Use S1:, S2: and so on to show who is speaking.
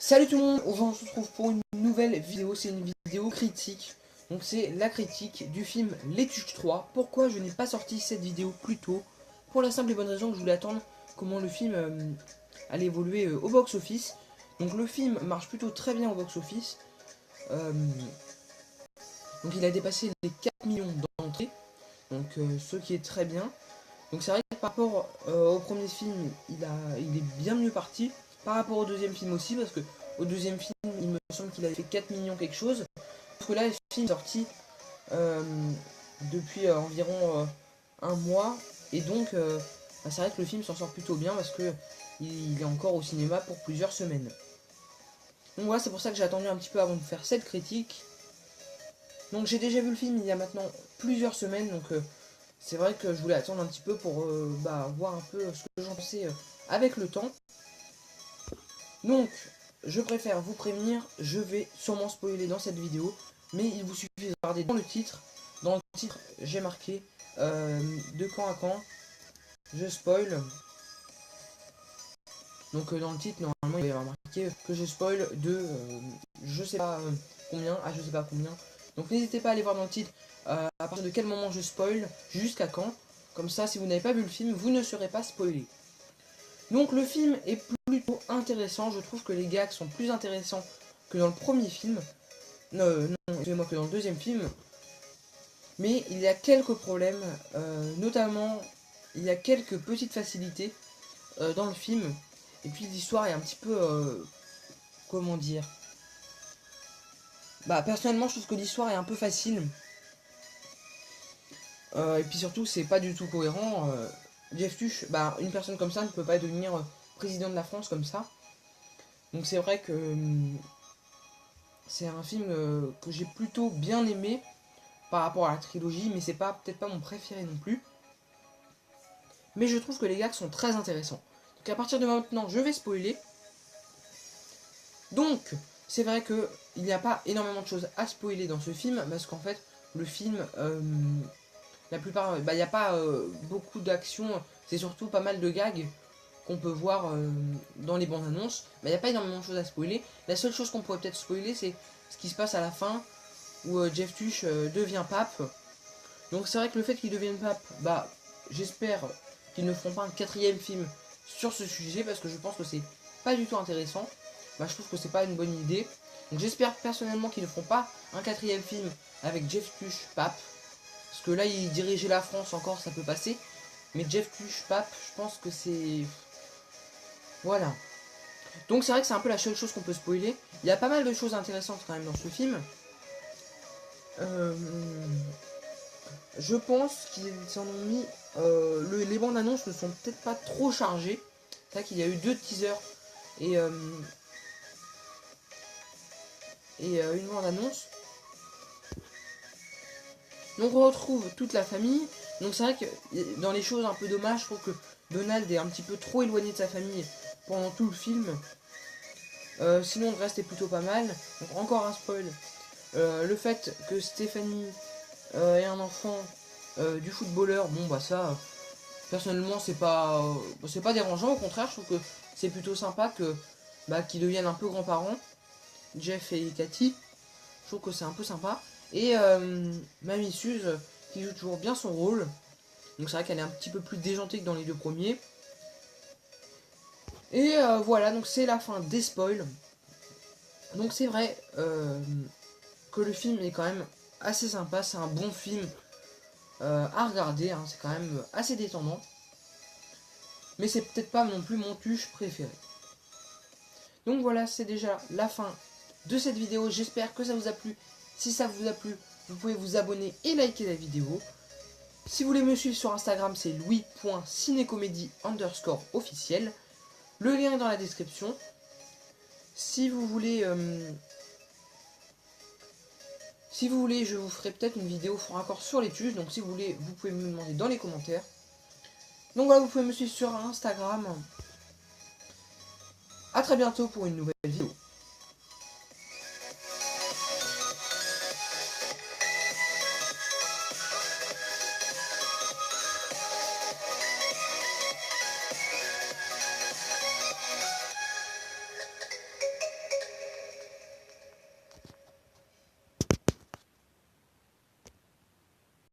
S1: Salut tout le monde, aujourd'hui on se retrouve pour une nouvelle vidéo, c'est une vidéo critique. Donc c'est la critique du film Les Tuches 3. Pourquoi je n'ai pas sorti cette vidéo plus tôt? Pour la simple et bonne raison que je voulais attendre comment le film allait évoluer au box-office. Donc le film marche plutôt très bien au box-office. Donc il a dépassé les 4 millions d'entrées, donc ce qui est très bien. Donc c'est vrai que par rapport au premier film, il est bien mieux parti. Par rapport au deuxième film aussi, parce que au deuxième film, il me semble qu'il avait fait 4 millions quelque chose. Parce que là, le film est sorti depuis environ un mois. Et donc, c'est vrai que le film s'en sort plutôt bien parce que il est encore au cinéma pour plusieurs semaines. Donc voilà, c'est pour ça que j'ai attendu un petit peu avant de faire cette critique. Donc j'ai déjà vu le film il y a maintenant plusieurs semaines, donc c'est vrai que je voulais attendre un petit peu pour voir un peu ce que j'en pensais avec le temps. Donc, je préfère vous prévenir, je vais sûrement spoiler dans cette vidéo, mais il vous suffit de regarder dans le titre. Dans le titre, j'ai marqué de quand à quand je spoil. Donc dans le titre, normalement, il va y avoir marqué que je spoil de je sais pas combien à je sais pas combien. Donc n'hésitez pas à aller voir dans le titre à partir de quel moment je spoil, jusqu'à quand. Comme ça, si vous n'avez pas vu le film, vous ne serez pas spoilé. Donc le film est plutôt intéressant, je trouve que les gags sont plus intéressants que dans le premier film. Non, excusez-moi, que dans le deuxième film. Mais il y a quelques problèmes, notamment il y a quelques petites facilités dans le film. Et puis l'histoire est un petit peu... comment dire? Personnellement je trouve que l'histoire est un peu facile. Et puis surtout c'est pas du tout cohérent. Jeff Tuch, une personne comme ça ne peut pas devenir président de la France comme ça. Donc c'est vrai que c'est un film que j'ai plutôt bien aimé par rapport à la trilogie, mais c'est peut-être pas mon préféré non plus. Mais je trouve que les gags sont très intéressants. Donc à partir de maintenant, je vais spoiler. Donc, c'est vrai que il n'y a pas énormément de choses à spoiler dans ce film, parce qu'en fait, le film, la plupart, il n'y a pas beaucoup d'action, c'est surtout pas mal de gags qu'on peut voir dans les bandes annonces. Mais il n'y a pas énormément de choses à spoiler. La seule chose qu'on pourrait peut-être spoiler, c'est ce qui se passe à la fin, où Jeff Tuch devient pape. Donc c'est vrai que le fait qu'il devienne pape, j'espère qu'ils ne feront pas un quatrième film sur ce sujet, parce que je pense que c'est pas du tout intéressant. Je trouve que c'est pas une bonne idée. Donc j'espère personnellement qu'ils ne feront pas un quatrième film avec Jeff Tuch pape, parce que là il dirigeait la France encore, ça peut passer. Mais Jeff Tuch pape, je pense que c'est... Voilà. Donc c'est vrai que c'est un peu la seule chose qu'on peut spoiler. Il y a pas mal de choses intéressantes quand même dans ce film. Je pense qu'ils en ont mis... les bandes annonces ne sont peut-être pas trop chargées. C'est vrai qu'il y a eu 2 teasers et une bande annonce. Donc on retrouve toute la famille. Donc c'est vrai que dans les choses un peu dommages, je trouve que Donald est un petit peu trop éloigné de sa famille pendant tout le film. Sinon le reste est plutôt pas mal. Donc encore un spoil. Le fait que Stéphanie ait un enfant du footballeur, ça personnellement c'est pas dérangeant, au contraire je trouve que c'est plutôt sympa que qu'ils deviennent un peu grands-parents, Jeff et Cathy. Je trouve que c'est un peu sympa. Et Mamie Suze qui joue toujours bien son rôle. Donc c'est vrai qu'elle est un petit peu plus déjantée que dans les 2 premiers. Et voilà, donc c'est la fin des spoils. Donc c'est vrai que le film est quand même assez sympa, c'est un bon film à regarder, hein, c'est quand même assez détendant. Mais c'est peut-être pas non plus mon Tuche préféré. Donc voilà, c'est déjà la fin de cette vidéo. J'espère que ça vous a plu. Si ça vous a plu, vous pouvez vous abonner et liker la vidéo. Si vous voulez me suivre sur Instagram, c'est louis.cinécomédie_officiel. Le lien est dans la description. Si vous voulez, je vous ferai peut-être une vidéo fort raccord sur les tuches. Donc si vous voulez, vous pouvez me demander dans les commentaires. Donc voilà, vous pouvez me suivre sur Instagram. A très bientôt pour une nouvelle vidéo.